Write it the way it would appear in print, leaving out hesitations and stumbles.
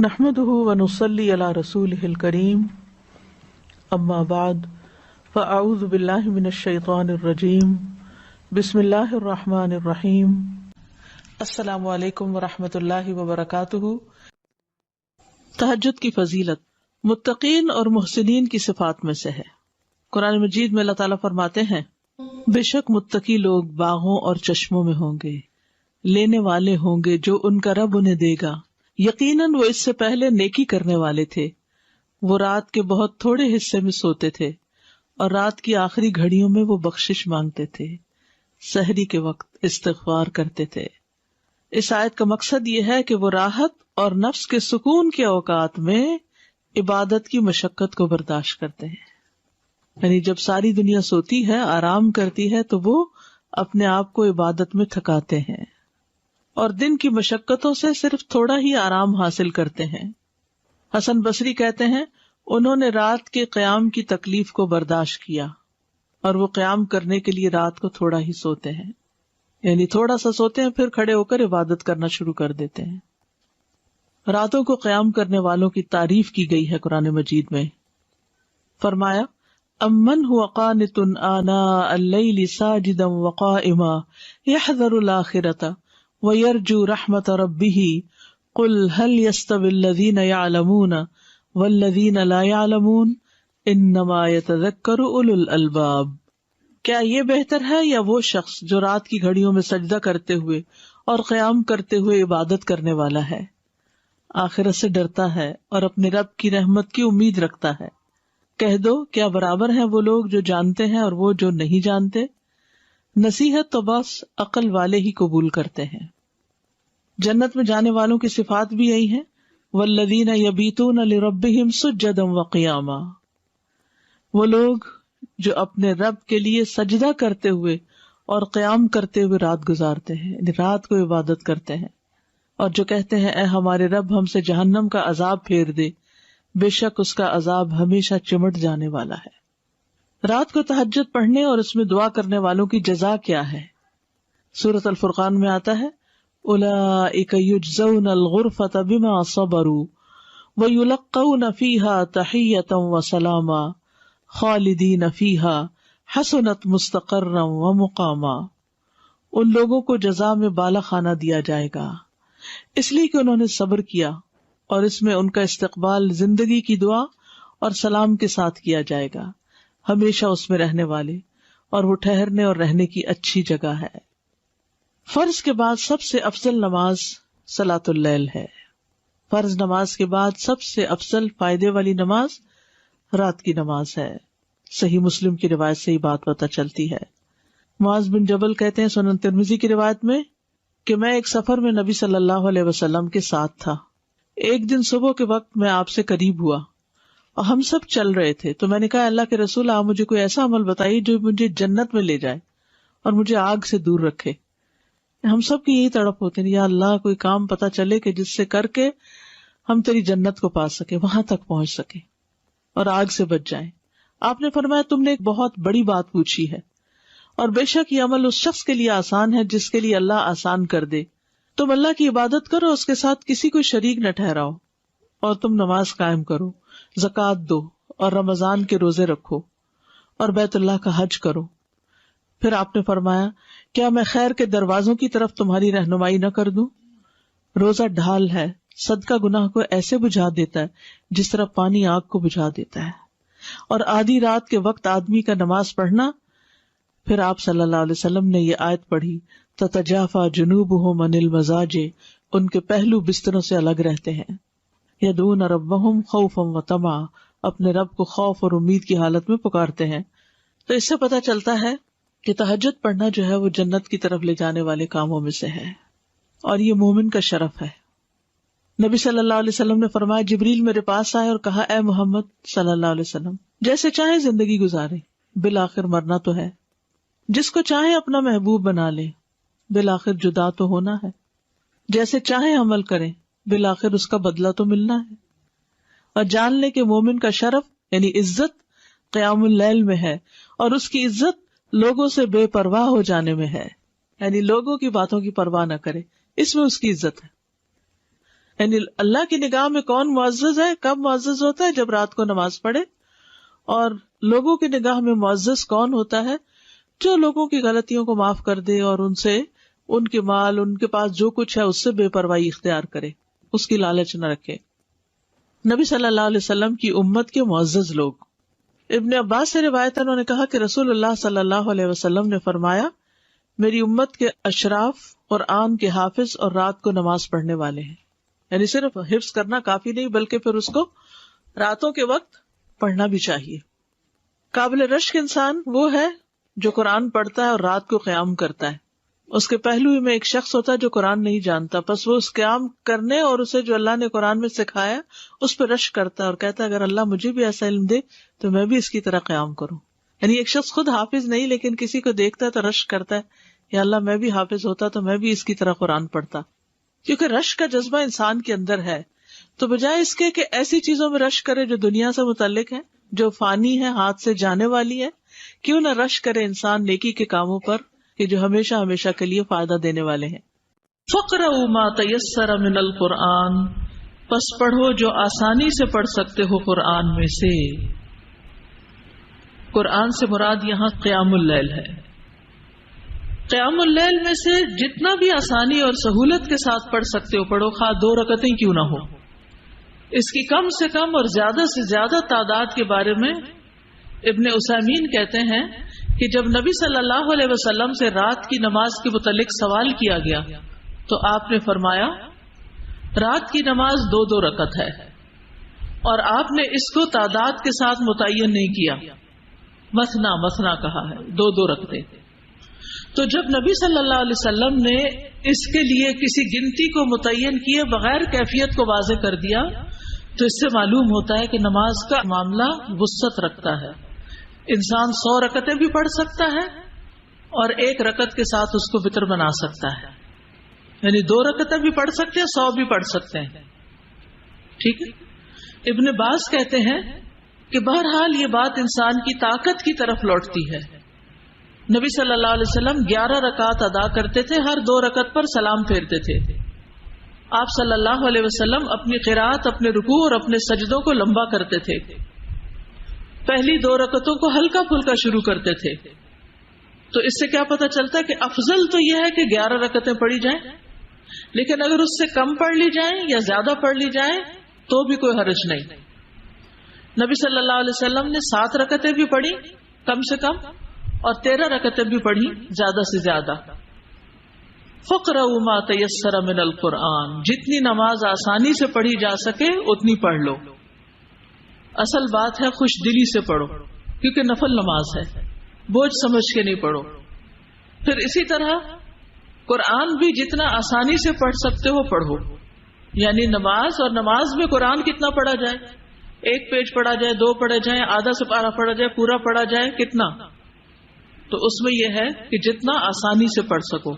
نحمده ونصلي على رسوله الكريم اما بعد فاعوذ بالله من الشیطان الرجیم بسم اللہ الرحمن الرحیم السلام علیکم ورحمۃ اللہ وبرکاتہ۔ تہجد کی فضیلت متقین اور محسنین کی صفات میں سے ہے۔ قرآن مجید میں اللہ تعالیٰ فرماتے ہیں، بے شک متقی لوگ باغوں اور چشموں میں ہوں گے، لینے والے ہوں گے جو ان کا رب انہیں دے گا۔ یقیناً وہ اس سے پہلے نیکی کرنے والے تھے، وہ رات کے بہت تھوڑے حصے میں سوتے تھے اور رات کی آخری گھڑیوں میں وہ بخشش مانگتے تھے، سحری کے وقت استغفار کرتے تھے۔ اس آیت کا مقصد یہ ہے کہ وہ راحت اور نفس کے سکون کے اوقات میں عبادت کی مشقت کو برداشت کرتے ہیں، یعنی جب ساری دنیا سوتی ہے، آرام کرتی ہے، تو وہ اپنے آپ کو عبادت میں تھکاتے ہیں اور دن کی مشقتوں سے صرف تھوڑا ہی آرام حاصل کرتے ہیں۔ حسن بصری کہتے ہیں، انہوں نے رات کے قیام کی تکلیف کو برداشت کیا اور وہ قیام کرنے کے لیے رات کو تھوڑا ہی سوتے ہیں، یعنی تھوڑا سا سوتے ہیں پھر کھڑے ہو کر عبادت کرنا شروع کر دیتے ہیں۔ راتوں کو قیام کرنے والوں کی تعریف کی گئی ہے قرآن مجید میں۔ فرمایا، امن هو قانت آناء اللیل ساجدا وقائما یحذر الآخرۃ وَيَرْجُو رَحْمَةَ رَبِّهِ قُلْ هَلْ يَسْتَوِي الَّذِينَ يَعْلَمُونَ وَالَّذِينَ لَا يَعْلَمُونَ إِنَّمَا يَتَذَكَّرُ أُولُو الْأَلْبَابِ۔ کیا یہ بہتر ہے یا وہ شخص جو رات کی گھڑیوں میں سجدہ کرتے ہوئے اور قیام کرتے ہوئے عبادت کرنے والا ہے، آخرت سے ڈرتا ہے اور اپنے رب کی رحمت کی امید رکھتا ہے؟ کہہ دو، کیا برابر ہیں وہ لوگ جو جانتے ہیں اور وہ جو نہیں جانتے؟ نصیحت تو بس عقل والے ہی قبول کرتے ہیں۔ جنت میں جانے والوں کی صفات بھی یہی ہیں، والذین یبیتون لربہم سجدا وقیاما، وہ لوگ جو اپنے رب کے لیے سجدہ کرتے ہوئے اور قیام کرتے ہوئے رات گزارتے ہیں، رات کو عبادت کرتے ہیں، اور جو کہتے ہیں، اے ہمارے رب ہم سے جہنم کا عذاب پھیر دے، بے شک اس کا عذاب ہمیشہ چمٹ جانے والا ہے۔ رات کو تہجد پڑھنے اور اس میں دعا کرنے والوں کی جزا کیا ہے؟ سورۃ الفرقان میں آتا ہے، اولئک یجزون الغرفۃ بما صبروا ویلقون فیہا تحیۃ وسلاما خالدین فیہا حسنت مستقرا ومقاما۔ ان لوگوں کو جزا میں بالا خانہ دیا جائے گا، اس لیے کہ انہوں نے صبر کیا، اور اس میں ان کا استقبال زندگی کی دعا اور سلام کے ساتھ کیا جائے گا، ہمیشہ اس میں رہنے والے، اور وہ ٹھہرنے اور رہنے کی اچھی جگہ ہے۔ فرض کے بعد سب سے افضل نماز صلاۃ اللیل ہے۔ فرض نماز کے بعد سب سے افضل فائدے والی نماز رات کی نماز ہے۔ صحیح مسلم کی روایت سے یہ بات پتہ چلتی ہے۔ معاذ بن جبل کہتے ہیں، سنن ترمذی کی روایت میں، کہ میں ایک سفر میں نبی صلی اللہ علیہ وسلم کے ساتھ تھا۔ ایک دن صبح کے وقت میں آپ سے قریب ہوا اور ہم سب چل رہے تھے، تو میں نے کہا، اللہ کے رسول، آپ مجھے کوئی ایسا عمل بتائیے جو مجھے جنت میں لے جائے اور مجھے آگ سے دور رکھے۔ ہم سب کی یہی تڑپ ہوتے ہیں، یا اللہ کوئی کام پتہ چلے کہ جس سے کر کے ہم تیری جنت کو پا سکے، وہاں تک پہنچ سکے اور آگ سے بچ جائیں۔ آپ نے فرمایا، تم نے ایک بہت بڑی بات پوچھی ہے، اور بے شک یہ عمل اس شخص کے لیے آسان ہے جس کے لیے اللہ آسان کر دے۔ تم اللہ کی عبادت کرو، اس کے ساتھ کسی کو شریک نہ ٹھہراؤ، اور تم نماز قائم کرو، زکوٰۃ دو، اور رمضان کے روزے رکھو، اور بیت اللہ کا حج کرو۔ پھر آپ نے فرمایا، کیا میں خیر کے دروازوں کی طرف تمہاری رہنمائی نہ کر دوں؟ روزہ ڈھال ہے، صدقہ گناہ کو ایسے بجھا دیتا ہے جس طرح پانی آگ کو بجھا دیتا ہے، اور آدھی رات کے وقت آدمی کا نماز پڑھنا۔ پھر آپ صلی اللہ علیہ وسلم نے یہ آیت پڑھی، تتجافی جنوبہم عن المضاجع، ان کے پہلو بستروں سے الگ رہتے ہیں، یدعون ربہم خوفا وطمعا، اپنے رب کو خوف اور امید کی حالت میں پکارتے ہیں۔ تو اس سے پتہ چلتا ہے کہ تہجد پڑھنا جو ہے وہ جنت کی طرف لے جانے والے کاموں میں سے ہے، اور یہ مومن کا شرف ہے۔ نبی صلی اللہ علیہ وسلم نے فرمایا، جبریل میرے پاس آئے اور کہا، اے محمد صلی اللہ علیہ وسلم، جیسے چاہیں زندگی گزارے، بالآخر مرنا تو ہے، جس کو چاہیں اپنا محبوب بنا لے، بالآخر جدا تو ہونا ہے، جیسے چاہیں عمل کریں، بالآخر اس کا بدلہ تو ملنا ہے، اور جان لے کہ مومن کا شرف یعنی عزت قیام اللیل میں ہے، اور اس کی عزت لوگوں سے بے پرواہ ہو جانے میں ہے، یعنی لوگوں کی باتوں کی پرواہ نہ کرے، اس میں اس کی عزت ہے۔ یعنی اللہ کی نگاہ میں کون معزز ہے، کب معزز ہوتا ہے؟ جب رات کو نماز پڑھے. اور لوگوں کی نگاہ میں معزز کون ہوتا ہے؟ جو لوگوں کی غلطیوں کو معاف کر دے اور ان سے ان کے مال، ان کے پاس جو کچھ ہے اس سے بے پرواہی اختیار کرے، اس کی لالچ نہ رکھے. نبی صلی اللہ علیہ وسلم کی امت کے معزز لوگ. ابن عباس سے روایت ہے، انہوں نے کہا کہ رسول اللہ صلی اللہ علیہ وسلم نے فرمایا، میری امت کے اشراف قرآن کے حافظ اور رات کو نماز پڑھنے والے ہیں. یعنی صرف حفظ کرنا کافی نہیں، بلکہ پھر اس کو راتوں کے وقت پڑھنا بھی چاہیے. قابل رشک انسان وہ ہے جو قرآن پڑھتا ہے اور رات کو قیام کرتا ہے. اس کے پہلو میں ایک شخص ہوتا ہے جو قرآن نہیں جانتا، پس وہ اس قیام کرنے اور اسے جو اللہ نے قرآن میں سکھایا اس پہ رشک کرتا ہے اور کہتا ہے اگر اللہ مجھے بھی ایسا علم دے تو میں بھی اس کی طرح قیام کروں. یعنی ایک شخص خود حافظ نہیں لیکن کسی کو دیکھتا ہے تو رشک کرتا ہے، یا اللہ میں بھی حافظ ہوتا تو میں بھی اس کی طرح قرآن پڑھتا. کیونکہ رشک کا جذبہ انسان کے اندر ہے، تو بجائے اس کے کہ ایسی چیزوں میں رشک کرے جو دنیا سے متعلق ہے، جو فانی ہے، ہاتھ سے جانے والی ہے، کیوں نہ رشک کرے انسان نیکی کے کاموں پر کہ جو ہمیشہ ہمیشہ کے لیے فائدہ دینے والے ہیں. فَاقْرَؤُوا مَا تَيَسَّرَ مِنَ الْقُرْآنِ، پس پڑھو جو آسانی سے پڑھ سکتے ہو قرآن میں سے. قرآن سے مراد یہاں قیام اللیل ہے. قیام اللیل میں سے جتنا بھی آسانی اور سہولت کے ساتھ پڑھ سکتے ہو پڑھو، خواہ 2 رکعتیں کیوں نہ ہو. اس کی کم سے کم اور زیادہ سے زیادہ تعداد کے بارے میں ابن عثیمین کہتے ہیں کہ جب نبی صلی اللہ علیہ وسلم سے رات کی نماز کے متعلق سوال کیا گیا تو آپ نے فرمایا رات کی نماز 2 رکعت ہے، اور آپ نے اس کو تعداد کے ساتھ متعین نہیں کیا، مثنا مثنا کہا ہے، 2 رکعتیں. تو جب نبی صلی اللہ علیہ وسلم نے اس کے لیے کسی گنتی کو متعین کیے بغیر کیفیت کو واضح کر دیا تو اس سے معلوم ہوتا ہے کہ نماز کا معاملہ وسعت رکھتا ہے. انسان 100 رکعتیں بھی پڑھ سکتا ہے اور 1 رکعت کے ساتھ اس کو وتر بنا سکتا ہے. یعنی 2 رکعتیں بھی پڑھ سکتے ہیں، 100 بھی پڑھ سکتے ہیں. ٹھیک ہے. ابن باز کہتے ہیں کہ بہرحال یہ بات انسان کی طاقت کی طرف لوٹتی ہے. نبی صلی اللہ علیہ وسلم 11 رکعت ادا کرتے تھے، ہر 2 رکعت پر سلام پھیرتے تھے. آپ صلی اللہ علیہ وسلم اپنی قرات، اپنے رکوع اور اپنے سجدوں کو لمبا کرتے تھے. پہلی 2 رکعتوں کو ہلکا پھلکا شروع کرتے تھے. تو اس سے کیا پتہ چلتا ہے کہ افضل تو یہ ہے کہ 11 رکعتیں پڑھی جائیں، لیکن اگر اس سے کم پڑھ لی جائیں یا زیادہ پڑھ لی جائیں تو بھی کوئی حرج نہیں. نبی صلی اللہ علیہ وسلم نے 7 رکعتیں بھی پڑھی کم سے کم اور 13 رکعتیں بھی پڑھی زیادہ سے زیادہ. فَاقْرَؤُوا مَا تَيَسَّرَ مِنَ الْقُرْآنِ، جتنی نماز آسانی سے پڑھی جا سکے اتنی پڑھ لو. اصل بات ہے خوش دلی سے پڑھو، کیونکہ نفل نماز ہے، بوجھ سمجھ کے نہیں پڑھو. پھر اسی طرح قرآن بھی جتنا آسانی سے پڑھ سکتے ہو پڑھو. یعنی نماز، اور نماز میں قرآن کتنا پڑھا جائے، 1 پیج پڑھا جائے، 2 پڑھے جائیں، آدھا سپارہ پڑھا جائے، پورا پڑھا جائے، کتنا. تو اس میں یہ ہے کہ جتنا آسانی سے پڑھ سکو.